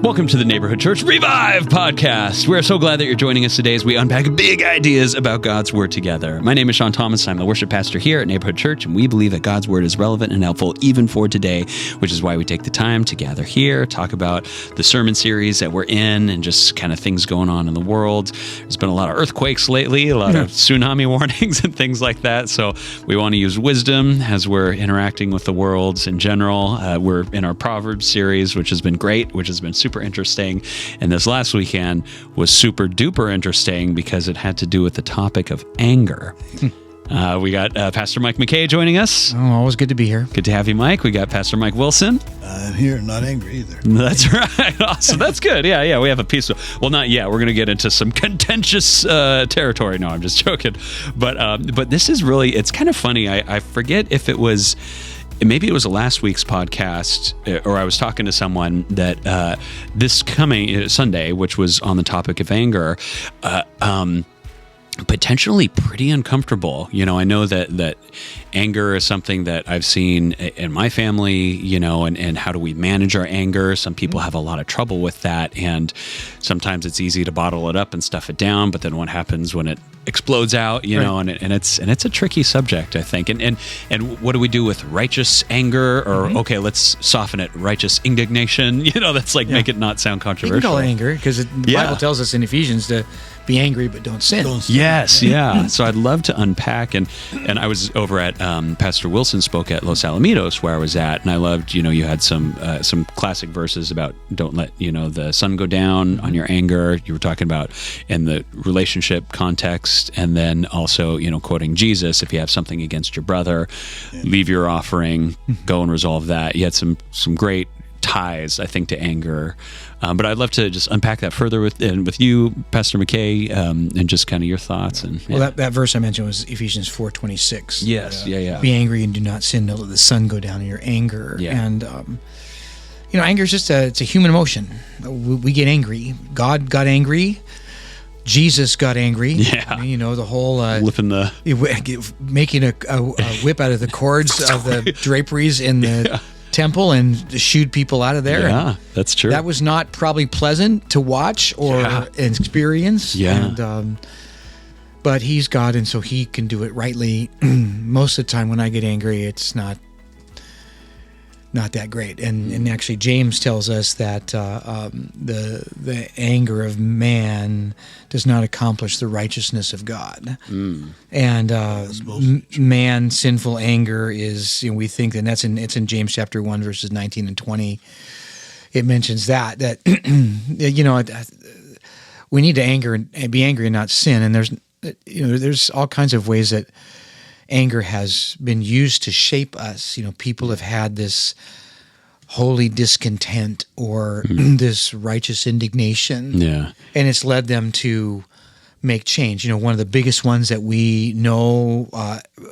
Welcome to the Neighborhood Church Revive podcast. We're so glad that you're joining us today as we unpack big ideas about God's Word together. My name is Sean Thomas. I'm the worship pastor here at Neighborhood Church, and we believe that God's Word is relevant and helpful even for today, which is why we take the time to gather here, talk about the sermon series that we're in, and just kind of things going on in the world. There's been a lot of earthquakes lately, a lot of tsunami warnings and things like that, so we want to use wisdom as we're interacting with the world in general. We're in our Proverbs series, which has been great, which has been super interesting. And this last weekend was super duper interesting because it had to do with the topic of anger. We got Pastor Mike McKay joining us. Oh, always good to be here. Good to have you, Mike. We got Pastor Mike Wilson. I'm here, not angry either. That's right. Awesome. That's good. Yeah. We have a peaceful. Well, not yet. We're going to get into some contentious territory. No, I'm just joking. But this is really. It's kind of funny. I forget if it was. Maybe it was last week's podcast, or I was talking to someone that this coming Sunday, which was on the topic of anger, potentially pretty uncomfortable. You know, I know that anger is something that I've seen in my family, you know, and how do we manage our anger? Some people have a lot of trouble with that, and sometimes it's easy to bottle it up and stuff it down, but then what happens when it explodes out, you know, and it's a tricky subject, I think. And what do we do with righteous anger, or okay, let's soften it, righteous indignation, you know, that's like make it not sound controversial. You can call it anger because the Bible tells us in Ephesians to be angry but don't sin. Yes, yeah. So I'd love to unpack, and I was over at Pastor Wilson spoke at Los Alamitos where I was at, and I loved, you know, you had some classic verses about don't let, you know, the sun go down on your anger. You were talking about in the relationship context, and then also, you know, quoting Jesus, if you have something against your brother, leave your offering, go and resolve that. You had some great ties, I think, to anger. But I'd love to just unpack that further with you, Pastor McKay, and just kind of your thoughts. And Well, that verse I mentioned was Ephesians 4:26. Yes, yeah. Be angry and do not sin. Don't let the sun go down in your anger. Yeah. And you know, anger is just it's a human emotion. We get angry. God got angry. Jesus got angry. Yeah. I mean, you know, the whole making a whip out of the cords of the draperies in the temple and shoot people out of there. Yeah, that's true. That was not probably pleasant to watch or experience. Yeah. And, but he's God, and so he can do it rightly. Most of the time when I get angry, it's not that great. And actually James tells us that the anger of man does not accomplish the righteousness of God. And man's sinful anger is, you know, we think, and it's in James chapter 1 verses 19 and 20. It mentions that you know, we need to be angry and not sin. And there's all kinds of ways that anger has been used to shape us. You know, people have had this holy discontent or this righteous indignation. Yeah. And it's led them to make change. You know, one of the biggest ones that we know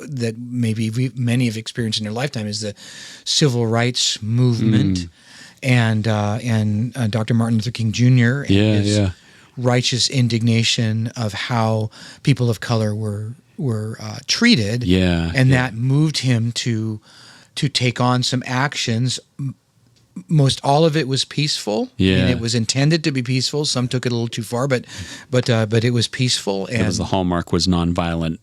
that maybe many have experienced in their lifetime is the civil rights movement and Dr. Martin Luther King Jr. and his righteous indignation of how people of color were treated, and that moved him to take on some actions. Most all of it was peaceful, and it was intended to be peaceful. Some took it a little too far, but it was peaceful. And the hallmark was nonviolent,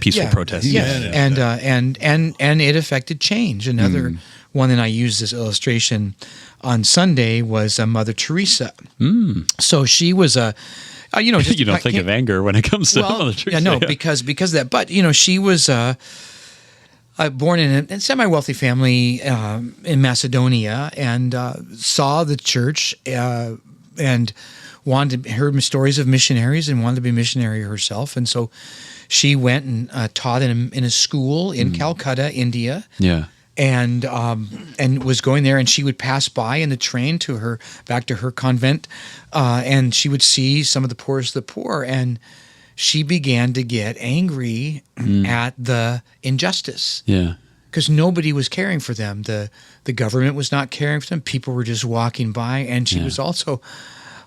peaceful protest. And it affected change. Another one that I used this illustration on Sunday was Mother Teresa. So she was a. You know, you don't think of anger when it comes to Mother Teresa. Yeah, no, because of that. But you know, she was born in a semi-wealthy family in Macedonia, and saw the church and heard stories of missionaries and wanted to be a missionary herself. And so she went and taught in a school in Calcutta, India. Yeah. And was going there, and she would pass by in the train back to her convent, and she would see some of the poorest of the poor, and she began to get angry at the injustice. Yeah, because nobody was caring for them. The government was not caring for them. People were just walking by, and she was also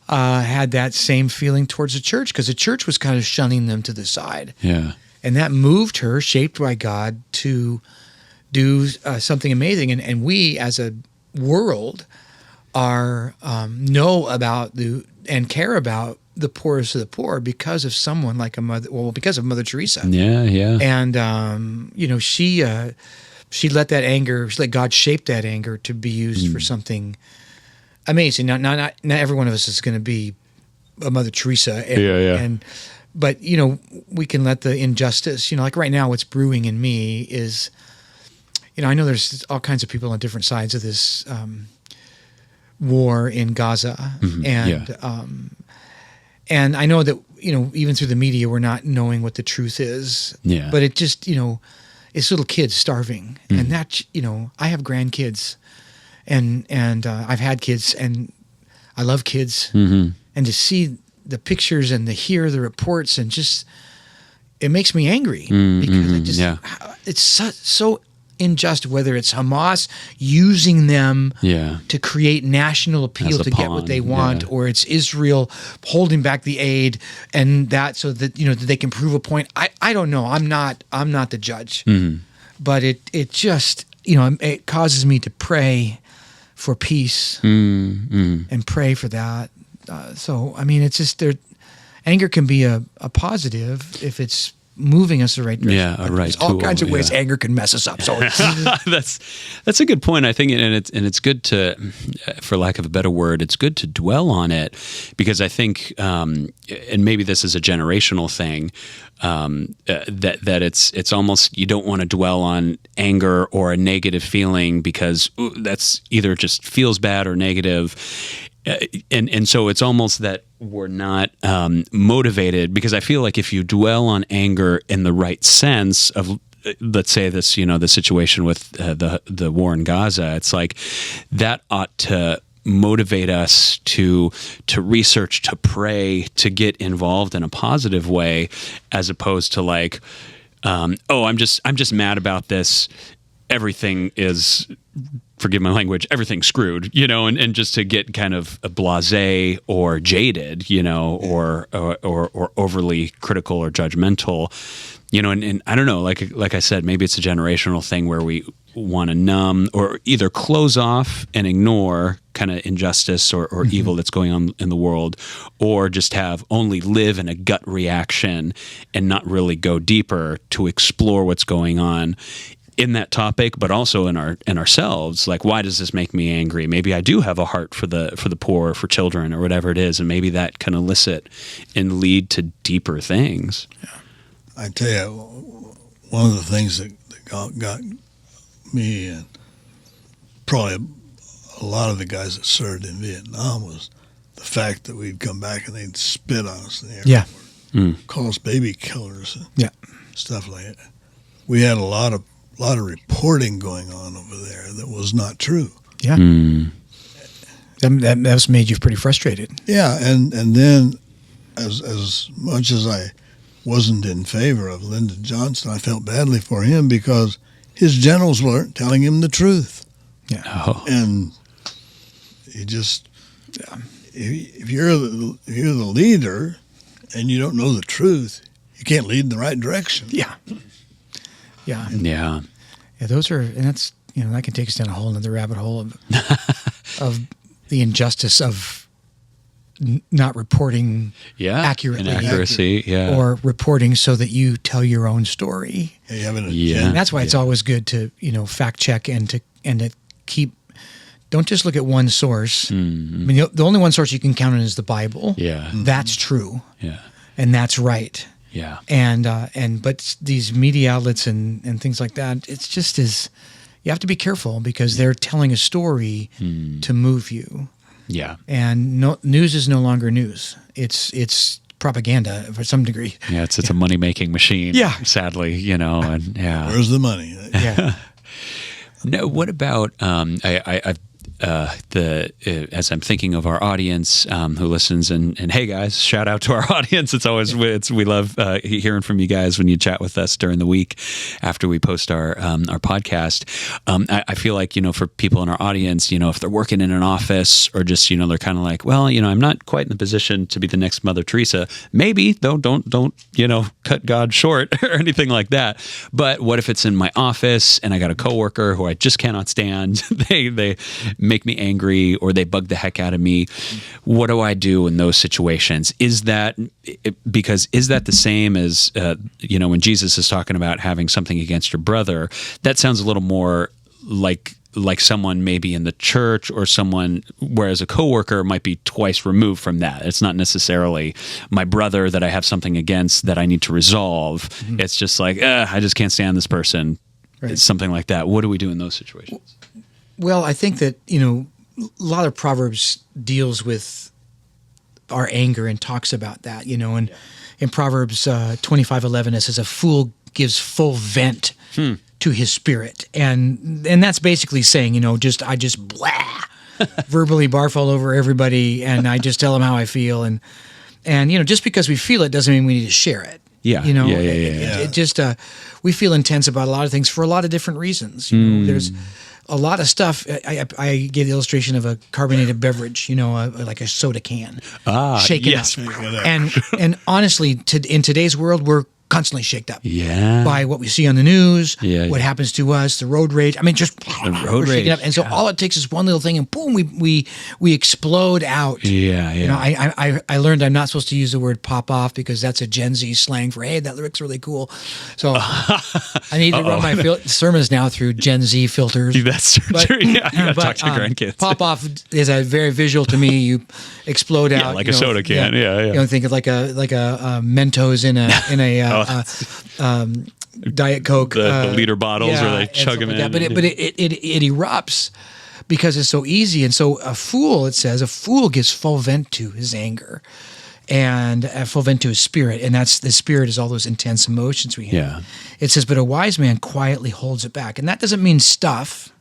had that same feeling towards the church because the church was kind of shunning them to the side. Yeah, and that moved her, shaped by God, to do something amazing. And we, as a world, are know about and care about the poorest of the poor because of someone like because of Mother Teresa. Yeah. And she let that anger, she let God shape that anger to be used for something amazing. Not every one of us is going to be a Mother Teresa. But we can let the injustice, like right now, what's brewing in me is, I know there's all kinds of people on different sides of this war in Gaza, and I know that even through the media we're not knowing what the truth is. Yeah. But it just it's little kids starving, and that I have grandkids, and I've had kids, and I love kids, and to see the pictures and to hear the reports, and just it makes me angry because it's so unjust, whether it's Hamas using them to create national appeal to get what they want, or it's Israel holding back the aid and that so that that they can prove a point. I don't know. I'm not the judge, but it just it causes me to pray for peace and pray for that. So I mean, it's just anger can be a positive if it's moving us the right direction. Yeah, a right There's all tool, kinds of ways anger can mess us up. So that's a good point, I think, and it's good to, for lack of a better word, it's good to dwell on it, because I think, and maybe this is a generational thing, that it's almost, you don't want to dwell on anger or a negative feeling because that's either just feels bad or negative. And so it's almost that we're not motivated, because I feel like if you dwell on anger in the right sense of, let's say this, the situation with the war in Gaza, it's like that ought to motivate us to research, to pray, to get involved in a positive way, as opposed to like, I'm just mad about this. Everything is, forgive my language, everything's screwed, and just to get kind of blasé or jaded, or overly critical or judgmental, and I don't know, like I said, maybe it's a generational thing where we want to numb or either close off and ignore kind of injustice or evil that's going on in the world, or just only live in a gut reaction and not really go deeper to explore what's going on in that topic, but also in ourselves. Like, why does this make me angry? Maybe I do have a heart for the poor, or for children, or whatever it is, and maybe that can elicit and lead to deeper things. Yeah. I tell you, one of the things that got me, and probably a lot of the guys that served in Vietnam, was the fact that we'd come back and they'd spit on us in the airport, call us baby killers, and stuff like that. We had a lot of reporting going on over there that was not true. Yeah. That's made you pretty frustrated. Yeah, and then as much as I wasn't in favor of Lyndon Johnson, I felt badly for him because his generals weren't telling him the truth. Yeah. Oh. And he just, if you're the leader and you don't know the truth, you can't lead in the right direction. Yeah. Yeah. Yeah. Yeah, those are, and that's, that can take us down a whole another rabbit hole of the injustice of not reporting accurately. And accuracy, or reporting so that you tell your own story. Yeah, you have an agenda. And that's why it's always good to, fact check and to keep, don't just look at one source. Mm-hmm. I mean, the only one source you can count on is the Bible. Yeah. That's true. Yeah. And that's right. Yeah. But these media outlets and things like that, it's just you have to be careful because they're telling a story to move you. Yeah. And news is no longer news. It's propaganda for some degree. Yeah, it's a money-making machine. Yeah. Sadly, and yeah. Where's the money? Yeah. No, what about as I'm thinking of our audience who listens, and hey guys, shout out to our audience. It's always we love hearing from you guys when you chat with us during the week after we post our podcast. I feel like for people in our audience, if they're working in an office or just they're kind of like, well, I'm not quite in the position to be the next Mother Teresa. Maybe don't cut God short or anything like that. But what if it's in my office and I got a coworker who I just cannot stand? They make me angry or they bug the heck out of me. What do I do in those situations? Is that the same as, when Jesus is talking about having something against your brother? That sounds a little more like someone maybe in the church or someone, whereas a coworker might be twice removed from that. It's not necessarily my brother that I have something against that I need to resolve. Mm-hmm. It's just like, I just can't stand this person. Right. It's something like that. What do we do in those situations? Well, I think that, a lot of Proverbs deals with our anger and talks about that, and in Proverbs 25:11, it says, a fool gives full vent to his spirit. And that's basically saying, I just blah, verbally barf all over everybody, and I just tell them how I feel. And just because we feel it doesn't mean we need to share it. Yeah. It just, we feel intense about a lot of things for a lot of different reasons. There's a lot of stuff. I gave the illustration of a carbonated beverage, like a soda can. Shaken up. And honestly, in today's world, we're constantly shaked up by what we see on the news, what happens to us, the road rage. I mean, just the road rage. Up. And so all it takes is one little thing, and boom, we explode out. I learned I'm not supposed to use the word pop off because that's a Gen Z slang for, hey, that lyric's really cool. So I need to run my sermons now through Gen Z filters. That's true. You gotta talk to grandkids. Pop off is a very visual to me. You explode out like a soda can. Think of like a Mentos in a Diet Coke, the liter bottles where they chug them in. But it erupts because it's so easy. And so a fool gives full vent to his anger and full vent to his spirit. And the spirit is all those intense emotions we have. Yeah. It says, but a wise man quietly holds it back. And that doesn't mean stuff.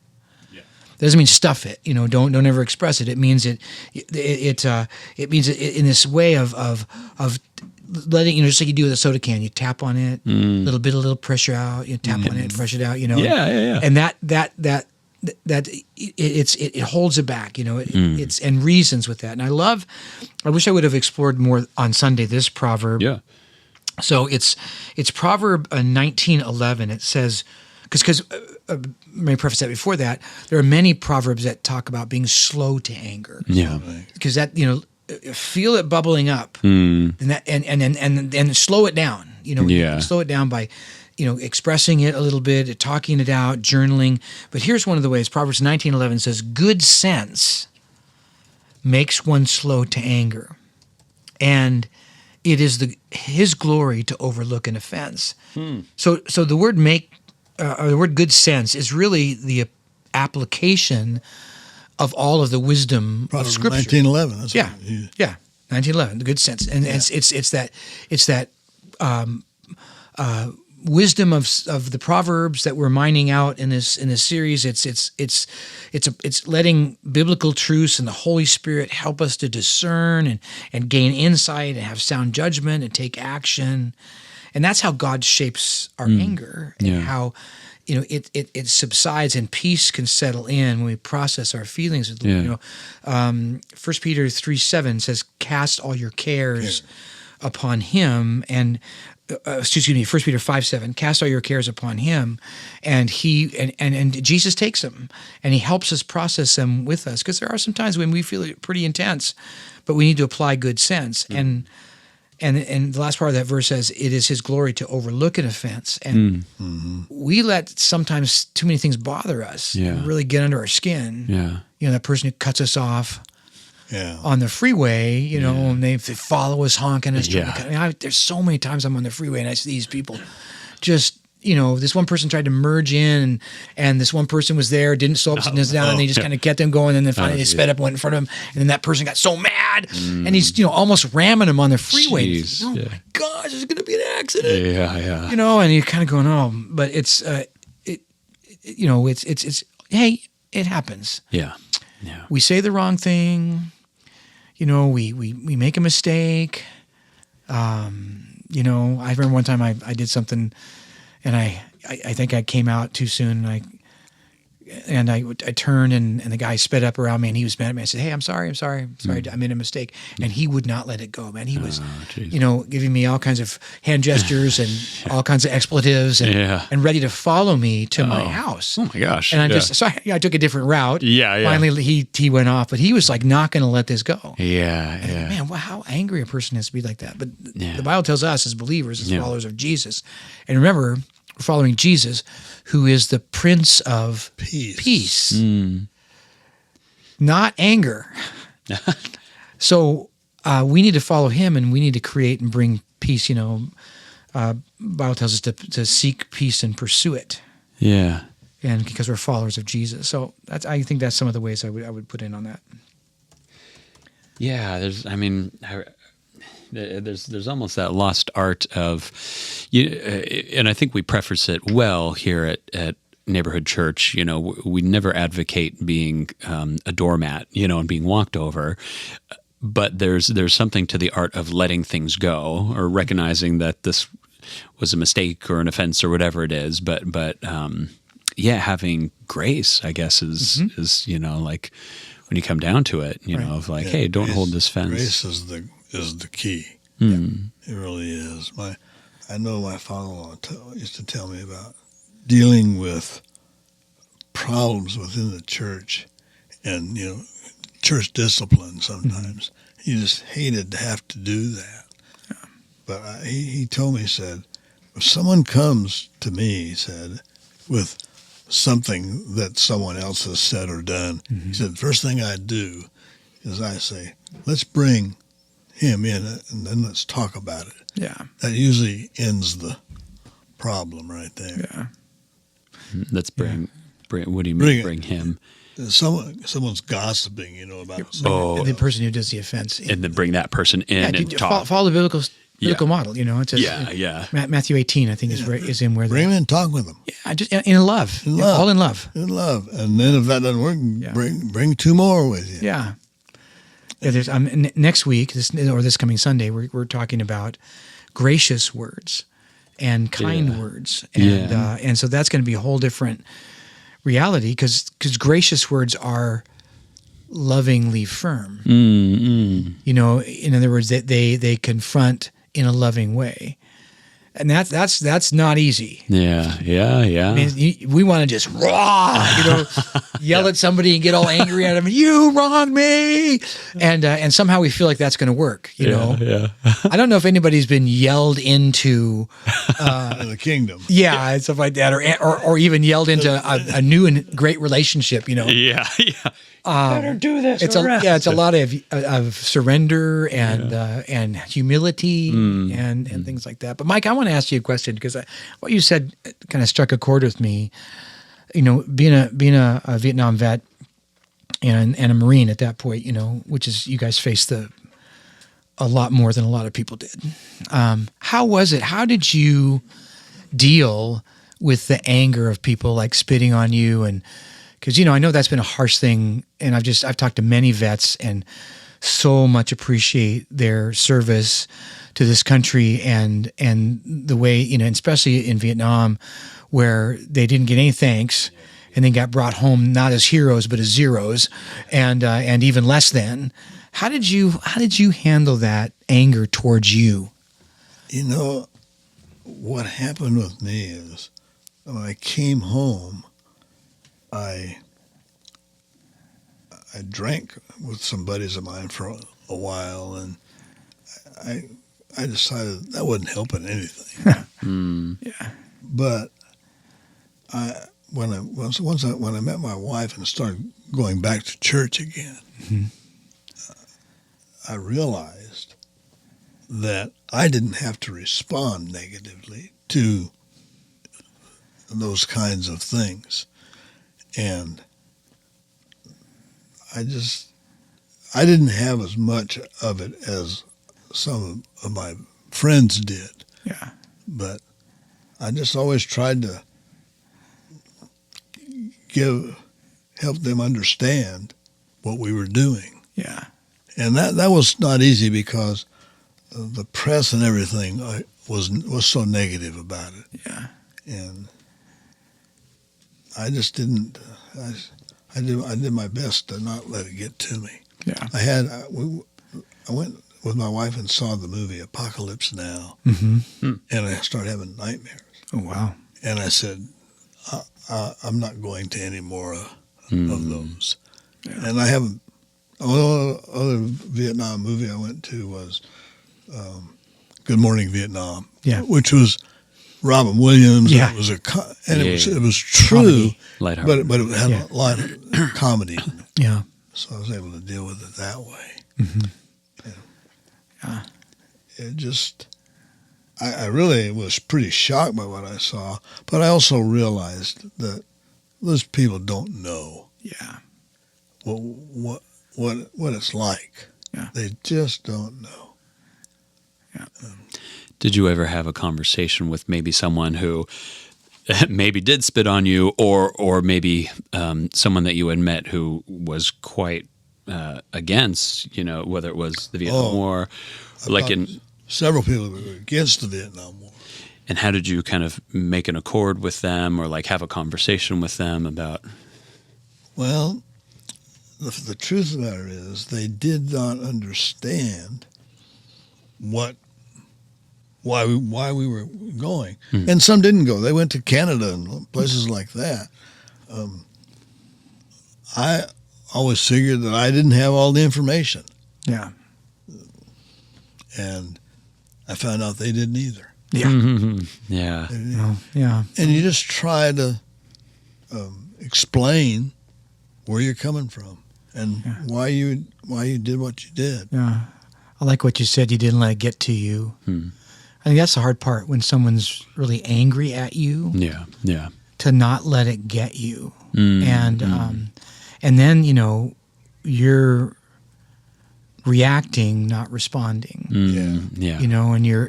It doesn't mean stuff it. Don't ever express it. It means it means it in this way of letting, just like you do with a soda can, you tap on it, a little pressure out, you tap on it, pressure it out, And that it holds it back, it's and reasons with that. And I wish I would have explored more on Sunday this proverb. Yeah. So it's Proverb 19:11. It says, because let me preface that before that, there are many proverbs that talk about being slow to anger. Yeah. Because that, feel it bubbling up, and then slow it down. Slow it down by, expressing it a little bit, talking it out, journaling. But here's one of the ways. Proverbs 19:11 says, "Good sense makes one slow to anger, and it is his glory to overlook an offense." So the word the word "good sense" is really the application of all of the wisdom of Scripture. 1911. That's 1911. The good sense, and it's that wisdom of the Proverbs that we're mining out in this series. It's letting biblical truths and the Holy Spirit help us to discern and gain insight and have sound judgment and take action, and that's how God shapes our anger and how. It subsides and peace can settle in when we process our feelings. 1 Peter 3:7 says, "Cast all your cares upon Him," and 1 Peter 5:7, "Cast all your cares upon Him," and and Jesus takes them and He helps us process them with us, because there are some times when we feel it pretty intense, but we need to apply good sense And the last part of that verse says, it is His glory to overlook an offense. And we let sometimes too many things bother us, really get under our skin. Yeah. That person who cuts us off on the freeway, and they follow us, honking us. There's so many times I'm on the freeway and I see these people just, this one person tried to merge in and this one person was there, didn't slow up, down, and they just kind of kept them going. And then finally they sped up, went in front of him. And then that person got so mad and he's, almost ramming him on the freeway. My gosh, there's going to be an accident. Yeah. And you're kind of going, but it's, hey, it happens. Yeah. We say the wrong thing. We make a mistake. I remember one time I did something, and I think I came out too soon, and I turned and the guy sped up around me and he was mad at me. I said, "Hey, I'm sorry. I made a mistake." And he would not let it go, man. He was, giving me all kinds of hand gestures and all kinds of expletives and ready to follow me to my house. Oh my gosh. And I took a different route. Yeah. Finally, he went off, but he was like not going to let this go. Yeah. And man, how angry a person has to be like that. But the Bible tells us as believers, as followers of Jesus, and remember, we're following Jesus, who is the Prince of Peace. Not anger. So we need to follow him, and we need to create and bring peace. Bible tells us to seek peace and pursue it. Yeah. And because we're followers of Jesus. So I think that's some of the ways I would put in on that. Yeah, there's almost that lost art of, and I think we preface it well here at Neighborhood Church. We never advocate being a doormat, and being walked over. But there's something to the art of letting things go, or recognizing that this was a mistake or an offense or whatever it is. But having grace, I guess, is like when you come down to it, of like, hey, don't hold this fence. Grace is the key. It really is. I know my father-in-law used to tell me about dealing with problems within the church, and church discipline. Sometimes he just hated to have to do that. Yeah. But he told me, he said, if someone comes to me, he said, with something that someone else has said or done, he said, the first thing I do is I say, let's bring him in and then let's talk about it. Yeah. That usually ends the problem right there. Yeah. Let's bring what do you mean bring him? Someone's gossiping, about someone. And the person who does the offense. And then bring that person in and talk. Follow the biblical model, It's Matthew 18, I think, is in where bring him in and talk with them. Yeah, just in love. All in love. In love. And then if that doesn't work, bring two more with you. Yeah. There's next week, this coming Sunday, we're talking about gracious words and kind words, and so that's going to be a whole different reality because gracious words are lovingly firm. In other words, they confront in a loving way. And that's not easy. Yeah. I mean, we want to just yell at somebody and get all angry at them. You wronged me, and somehow we feel like that's going to work. Yeah. I don't know if anybody's been yelled into the kingdom. Yeah, and stuff like that, or even yelled into a new and great relationship. Yeah. Better do this. It's a lot of surrender and humility and things like that. But Mike, I want to ask you a question because what you said kind of struck a chord with me. Being a Vietnam vet and a Marine at that point, which is you guys faced a lot more than a lot of people did. How was it? How did you deal with the anger of people like spitting on you and? Because, I know that's been a harsh thing, and I've talked to many vets and so much appreciate their service to this country and the way, especially in Vietnam, where they didn't get any thanks and then got brought home not as heroes but as zeros and even less than. How did you handle that anger towards you? What happened with me is when I came home, I drank with some buddies of mine for a while, and I decided that wasn't helping anything. Yeah. But when I met my wife and started going back to church again, I realized that I didn't have to respond negatively to those kinds of things. And I didn't have as much of it as some of my friends did. Yeah. But I just always tried to help them understand what we were doing. Yeah. And that was not easy because the press and everything was so negative about it. Yeah. And I just didn't I did my best to not let it get to me. Yeah. I went with my wife and saw the movie Apocalypse Now, Mm-hmm. and I started having nightmares. Oh, wow. And I said, I'm not going to any more of those. Yeah. And I haven't. Other Vietnam movie I went to was Good Morning Vietnam, which was Robin Williams. Yeah. It was it was true, but it had a lot of comedy. Yeah. So I was able to deal with it that way. Mm-hmm. Yeah. It just, I really was pretty shocked by what I saw, but I also realized that those people don't know. Yeah. What it's like. Yeah. They just don't know. Yeah. Did you ever have a conversation with maybe someone who maybe did spit on you, or maybe someone that you had met who was quite against, whether it was the Vietnam War, several people who were against the Vietnam War. And how did you kind of make an accord with them, or like have a conversation with them about? Well, the truth of the matter is they did not understand why we were going. Mm. And some didn't go. They went to Canada and places like that. I always figured that I didn't have all the information. Yeah. And I found out they didn't either. Yeah. Mm-hmm. Yeah. Yeah. And you just try to explain where you're coming from and why you did what you did. Yeah. I like what you said. You didn't let it get to you. I think that's the hard part, when someone's really angry at you. Yeah. Yeah. To not let it get you. And then, you're reacting, not responding. Yeah.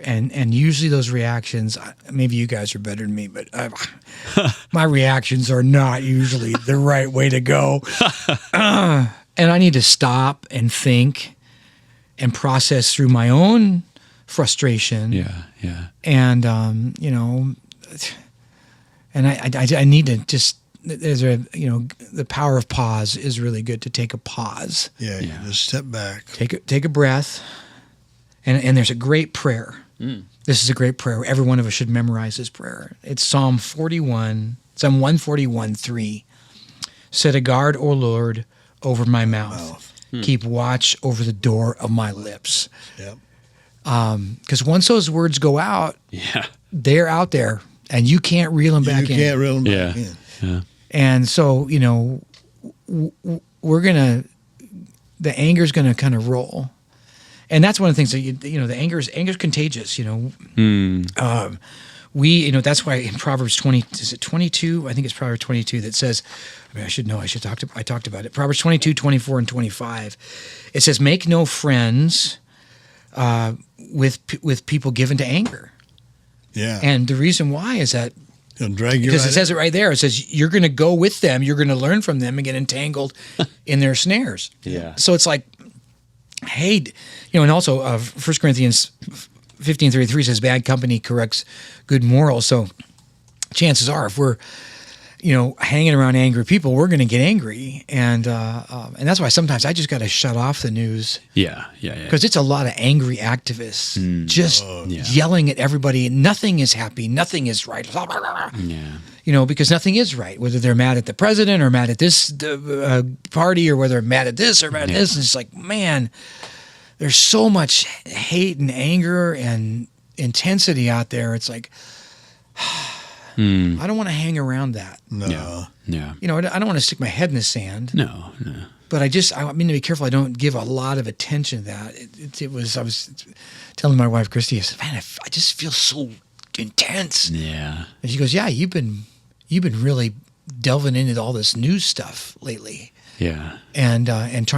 And usually those reactions, maybe you guys are better than me, but my reactions are not usually the right way to go. And I need to stop and think and process through my own frustration. Yeah. Yeah. And, and I need to just, the power of pause is really good, to take a pause. Yeah. You just step back. Take a breath. And there's a great prayer. This is a great prayer. Every one of us should memorize this prayer. It's Psalm 141:3. Set a guard, O Lord, over my mouth. Keep watch over the door of my lips. Yep. Because once those words go out, they're out there, and you can't reel them back in. You can't reel them back in. Yeah. And so, the anger's going to kind of roll. And that's one of the things that, the anger's contagious, that's why in Proverbs 20, is it 22? I think it's Proverbs 22 that says, I should know, I talked about it. Proverbs 22, 24, and 25. It says, make no friends with people given to anger. Yeah. And the reason why is that, because it says it right there. It says you're going to go with them, you're going to learn from them and get entangled in their snares. Yeah. So it's like, hey, and also 1 Corinthians 15:33 says bad company corrects good morals. So chances are, if we're hanging around angry people, we're going to get angry, and that's why sometimes I just got to shut off the news. Yeah. Because it's a lot of angry activists just yelling at everybody. Nothing is happy. Nothing is right. Yeah. Because nothing is right. Whether they're mad at the president or mad at this party, or whether they're mad at this or mad at this, and it's like, man, there's so much hate and anger and intensity out there. It's like, I don't want to hang around that. No. Yeah. I don't want to stick my head in the sand. No. But I mean to be careful I don't give a lot of attention to that. I was telling my wife, Christy, I said, man, I just feel so intense. Yeah. And she goes, yeah, you've been really delving into all this news stuff lately. Yeah. And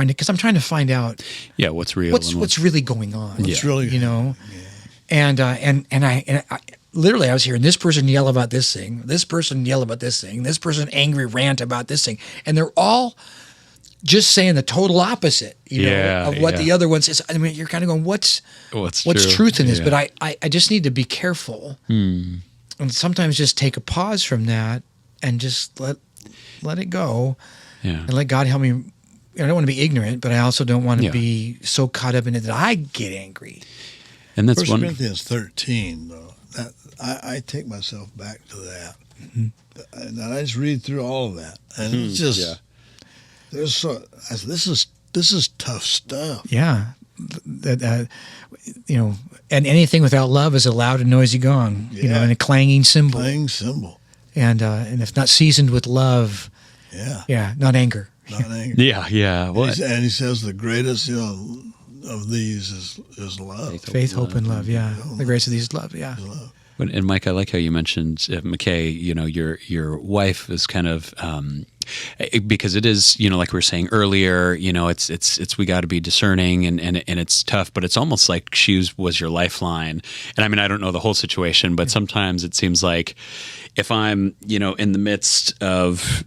because I'm trying to find out what's real, what's really going on. What's really And I literally, I was hearing this person yell about this thing, this person yell about this thing, this person angry rant about this thing, and they're all just saying the total opposite, of what the other one says. I mean, you're kind of going, what's truth in this? But I just need to be careful, and sometimes just take a pause from that and just let let it go, Yeah. and let God help me. I don't want to be ignorant, but I also don't want to Yeah. be so caught up in it that I get angry. And that's 1 one. Corinthians 13, though, that I take myself back to that. And I just read through all of that. And it's just, Yeah. this is tough stuff. Yeah. And anything without love is a loud and noisy gong, Yeah. and a clanging cymbal. Playing symbol. And if not seasoned with love, not anger. Not anger. Yeah. Well, And he says the greatest, of these is love. Faith, hope, and love. Yeah. The grace of these is love. Yeah. Love. and Mike, I like how you mentioned McKay. Your wife is kind of because it is, like we were saying earlier. It's we got to be discerning, and it's tough, but it's almost like she was your lifeline. And I mean, I don't know the whole situation, but sometimes it seems like if I'm, in the midst of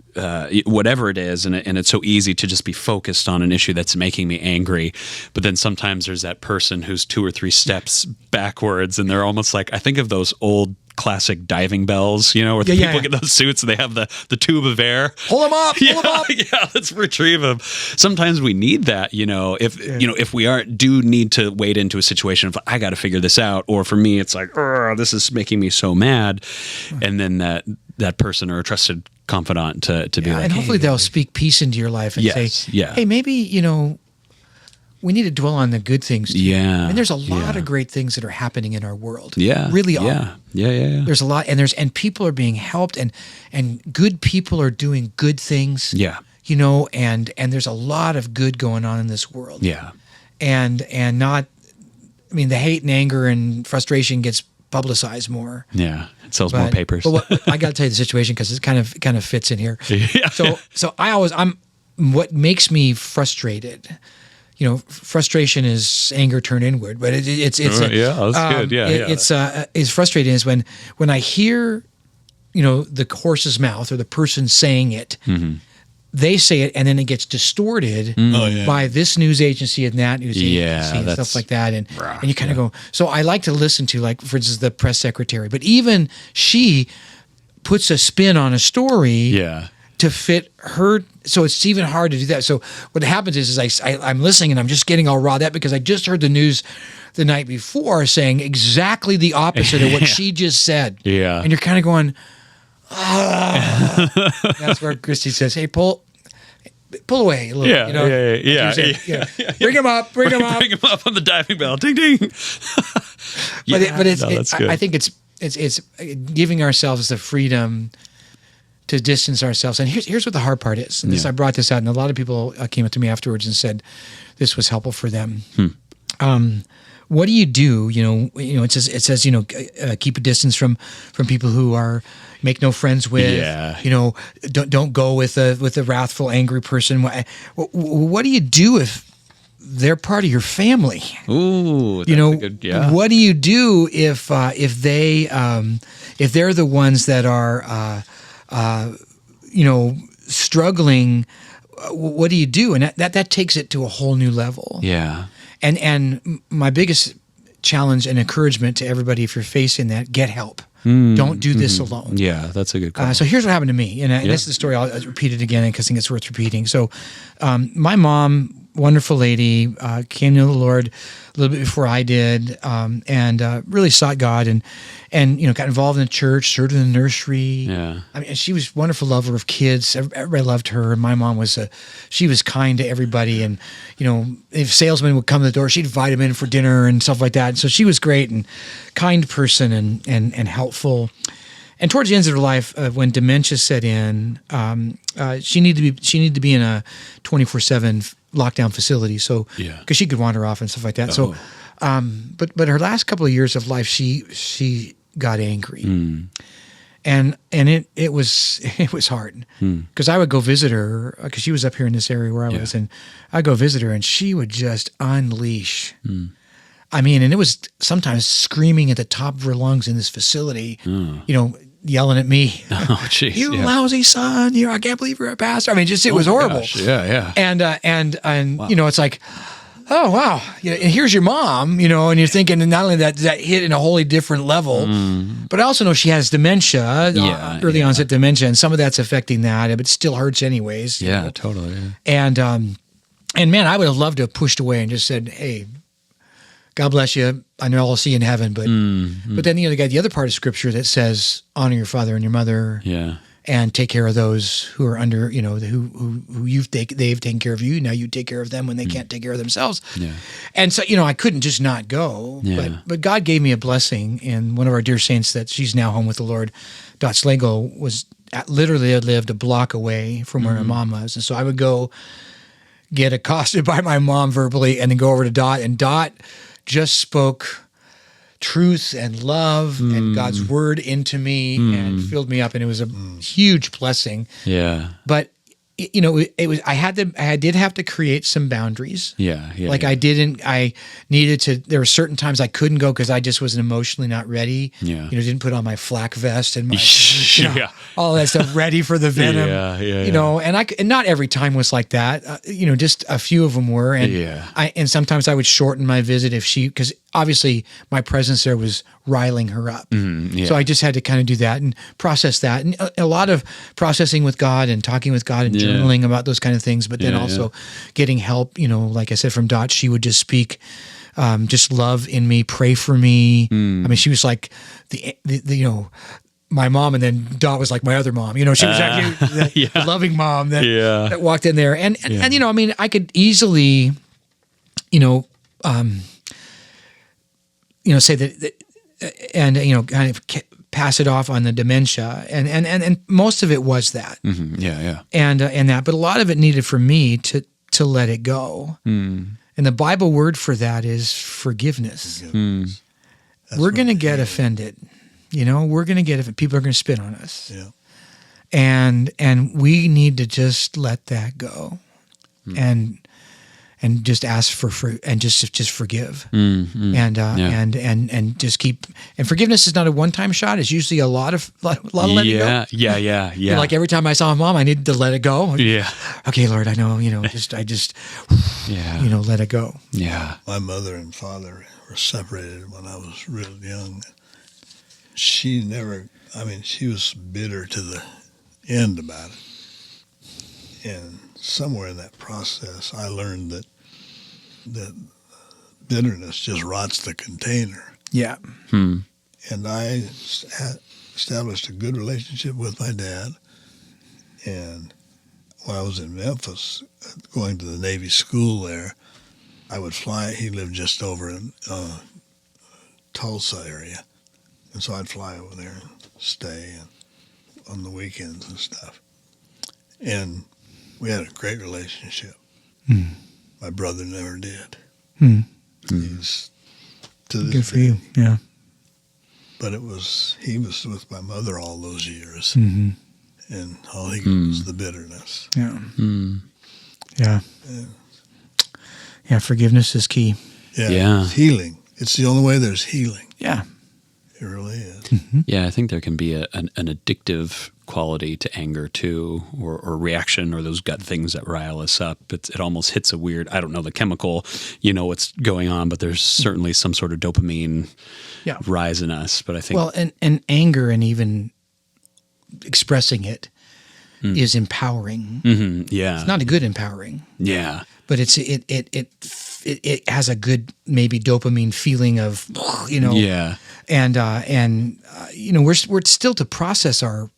whatever it is, and it's so easy to just be focused on an issue that's making me angry, but then sometimes there's that person who's 2 or 3 steps backwards, and they're almost like, I think of those old classic diving bells, where the people get those suits and they have the tube of air. Pull them up. Pull them up. Yeah, let's retrieve them. Sometimes we need that, if we do need to wade into a situation of I got to figure this out, or for me it's like, this is making me so mad, and then that person or a trusted confidant to be like, and hopefully they'll speak peace into your life and say, hey, maybe we need to dwell on the good things too. Yeah. And there's a lot of great things that are happening in our world. Yeah. Really are. Yeah. There's a lot, and people are being helped, and good people are doing good things. Yeah. And there's a lot of good going on in this world. Yeah. And not, the hate and anger and frustration gets publicized more. Yeah. It sells more papers. But I got to tell you the situation because it kind of fits in here. Yeah. So what makes me frustrated. Frustration is anger turned inward, but it's that's good. Yeah, it's frustrating is when I hear, the horse's mouth or the person saying it, they say it, and then it gets distorted by this news agency and that news agency and stuff like that, and you kind of go. So I like to listen to, like, for instance, the press secretary, but even she puts a spin on a story. Yeah. To fit her, so it's even hard to do that. So what happens is I'm listening and I'm just getting all riled up because I just heard the news the night before saying exactly the opposite of what she just said. Yeah, and you're kind of going, That's where Christy says, "Hey, pull away a little." Yeah. Bring him up. Bring him up on the diving bell. Ding ding. That's good. I think it's giving ourselves the freedom to distance ourselves. And here's what the hard part is. And I brought this out, and a lot of people came up to me afterwards and said this was helpful for them. What do you do? It says keep a distance from people who are make no friends with. Yeah. Don't go with a wrathful, angry person. What do you do if they're part of your family? Ooh, that's a good, what do you do if they're the ones that are struggling? What do you do? And that takes it to a whole new level. Yeah. And my biggest challenge and encouragement to everybody, if you're facing that, get help. Don't do this alone. Yeah, that's a good call. So here's what happened to me. And this is the story. I'll repeat it again because I think it's worth repeating. So my mom, wonderful lady, came to the Lord a little bit before I did, and really sought God, and got involved in the church, served in the nursery. Yeah, she was a wonderful lover of kids. Everybody loved her, and my mom she was kind to everybody. And if salesmen would come to the door, she'd invite them in for dinner and stuff like that. So she was great and kind person and helpful. And towards the end of her life, when dementia set in, she needed to be in a 24/7 lockdown facility. So because she could wander off and stuff like that. So, but her last couple of years of life, she got angry, and it was hard because I would go visit her because she was up here in this area where I was, and I'd go visit her, and she would just unleash. And it was sometimes screaming at the top of her lungs in this facility, yelling at me. Oh, jeez. You lousy son. I can't believe you're a pastor. It was horrible. Gosh. Yeah. And wow. It's like, oh wow, and here's your mom, and you're thinking not only that hit in a wholly different level, but I also know she has dementia, early onset dementia, and some of that's affecting that, but it still hurts anyways. Yeah, totally. Yeah. And man, I would have loved to have pushed away and just said, hey, God bless you. I know I'll see you in heaven, but then you got the other part of Scripture that says honor your father and your mother. Yeah. And take care of those who are under, who they've taken care of you. Now you take care of them when they can't take care of themselves. Yeah. And so, I couldn't just not go. Yeah. But God gave me a blessing. And one of our dear saints that she's now home with the Lord, Dot Slagle, literally lived a block away from where my mom was. And so I would go get accosted by my mom verbally and then go over to Dot. And Dot just spoke truth and love and God's word into me and filled me up, and it was a huge blessing. Yeah. But it was I did have to create some boundaries. Yeah. Like I needed to. There were certain times I couldn't go because I just wasn't emotionally not ready. Yeah. Didn't put on my flak vest and my all that stuff ready for the venom. And not every time was like that. Just a few of them were. And sometimes I would shorten my visit because obviously my presence there was riling her up. So I just had to kind of do that and process that, and a lot of processing with God and talking with God and journaling about those kind of things, but then also getting help, like I said, from Dot. She would just speak just love in me, pray for me. I mean, she was like the my mom, and then Dot was like my other mom. She was actually the loving mom that walked in there. And I mean, I could easily, say that and kind of pass it off on the dementia, and most of it was that. And that, but a lot of it needed for me to let it go. And the Bible word for that is forgiveness. We're going to get offended. We're going to get offended. People are going to spit on us. Yeah. And we need to just let that go. And just ask for and just forgive, and just keep. And forgiveness is not a one-time shot. It's usually a lot of letting go. Yeah. Like every time I saw my mom, I needed to let it go. Yeah. Okay, Lord, I know. I just let it go. Yeah. My mother and father were separated when I was real young. She was bitter to the end about it, and somewhere in that process, I learned that bitterness just rots the container. Yeah. And I established a good relationship with my dad. And when I was in Memphis, going to the Navy school there, I would fly. He lived just over in Tulsa area. And so I'd fly over there and stay on the weekends and stuff. And we had a great relationship. My brother never did. He's to this good for you. Yeah. But he was with my mother all those years, and all he got was the bitterness. Yeah. Yeah. Yeah. Forgiveness is key. Yeah. It's healing. It's the only way there's healing. Yeah. It really is. Yeah, I think there can be an addictive quality to anger too, or reaction, or those gut things that rile us up. It almost hits a weird, I don't know the chemical, what's going on, but there's certainly some sort of dopamine rise in us. But I think and anger and even expressing it is empowering. Yeah, it's not a good empowering. Yeah, but it has a good maybe dopamine feeling of Yeah. And we're still to process our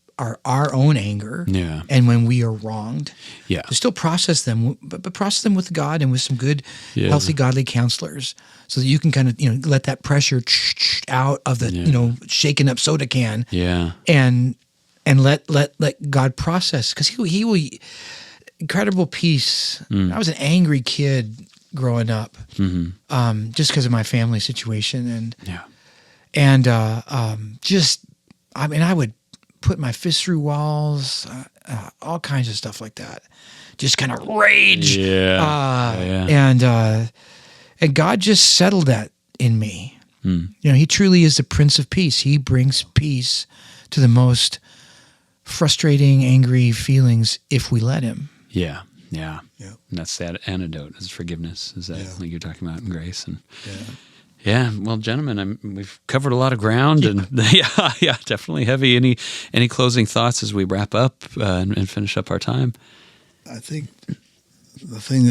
own anger. Yeah. And when we are wronged. Yeah. To still process them, but process them with God and with some good, healthy, godly counselors, so that you can kind of let that pressure out of the shaken up soda can. Yeah. And let God process, because he will incredible peace. I was an angry kid growing up, just because of my family situation, and I would put my fist through walls, all kinds of stuff like that, just kind of rage. And God just settled that in me. He truly is the Prince of Peace. He brings peace to the most frustrating, angry feelings if we let him. Yeah. Yeah. Yeah. And that's that antidote is forgiveness. Is that like you're talking about in grace? And Yeah. yeah. Well, gentlemen, we've covered a lot of ground, and yeah, definitely heavy. Any closing thoughts as we wrap up and finish up our time? I think the thing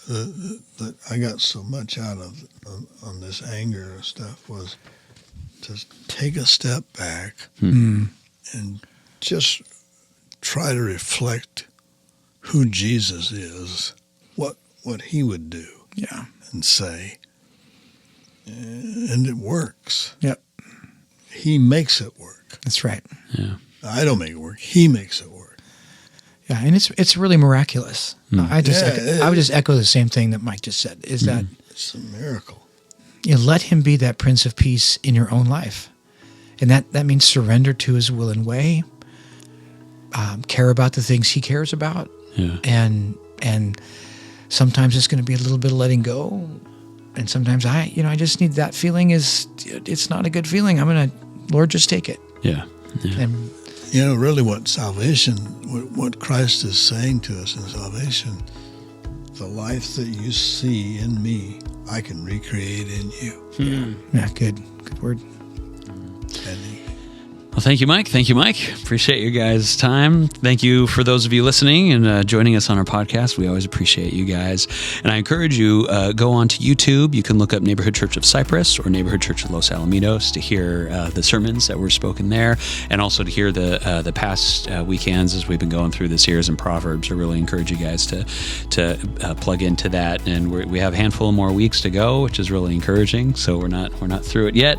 that I got so much out of on this anger and stuff was to take a step back and just try to reflect who Jesus is, what he would do and say. And it works. Yep. He makes it work. That's right. Yeah. I don't make it work. He makes it work. Yeah, and it's really miraculous. I would just echo the same thing that Mike just said, is that It's a miracle. let him be that Prince of Peace in your own life. And that means surrender to his will and way, care about the things he cares about, and sometimes it's going to be a little bit of letting go, and sometimes I just need that feeling. It's not a good feeling. Lord, just take it. Yeah. And Really what salvation, what Christ is saying to us in salvation, the life that you see in me, I can recreate in you. yeah, good word. Well, thank you, Mike. Appreciate you guys' time. Thank you for those of you listening and joining us on our podcast. We always appreciate you guys. And I encourage you, go on to YouTube. You can look up Neighborhood Church of Cypress or Neighborhood Church of Los Alamitos to hear the sermons that were spoken there, and also to hear the past weekends as we've been going through the series in Proverbs. I really encourage you guys to plug into that. And we have a handful more weeks to go, which is really encouraging. So we're not through it yet.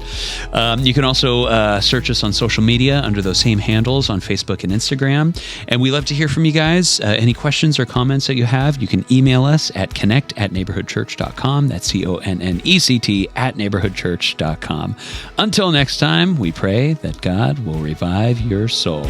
You can also search us on social media under those same handles on Facebook and Instagram. And we love to hear from you guys. Any questions or comments that you have, you can email us at connect@neighborhoodchurch.com. That's CONNECT @neighborhoodchurch.com. Until next time, we pray that God will revive your soul.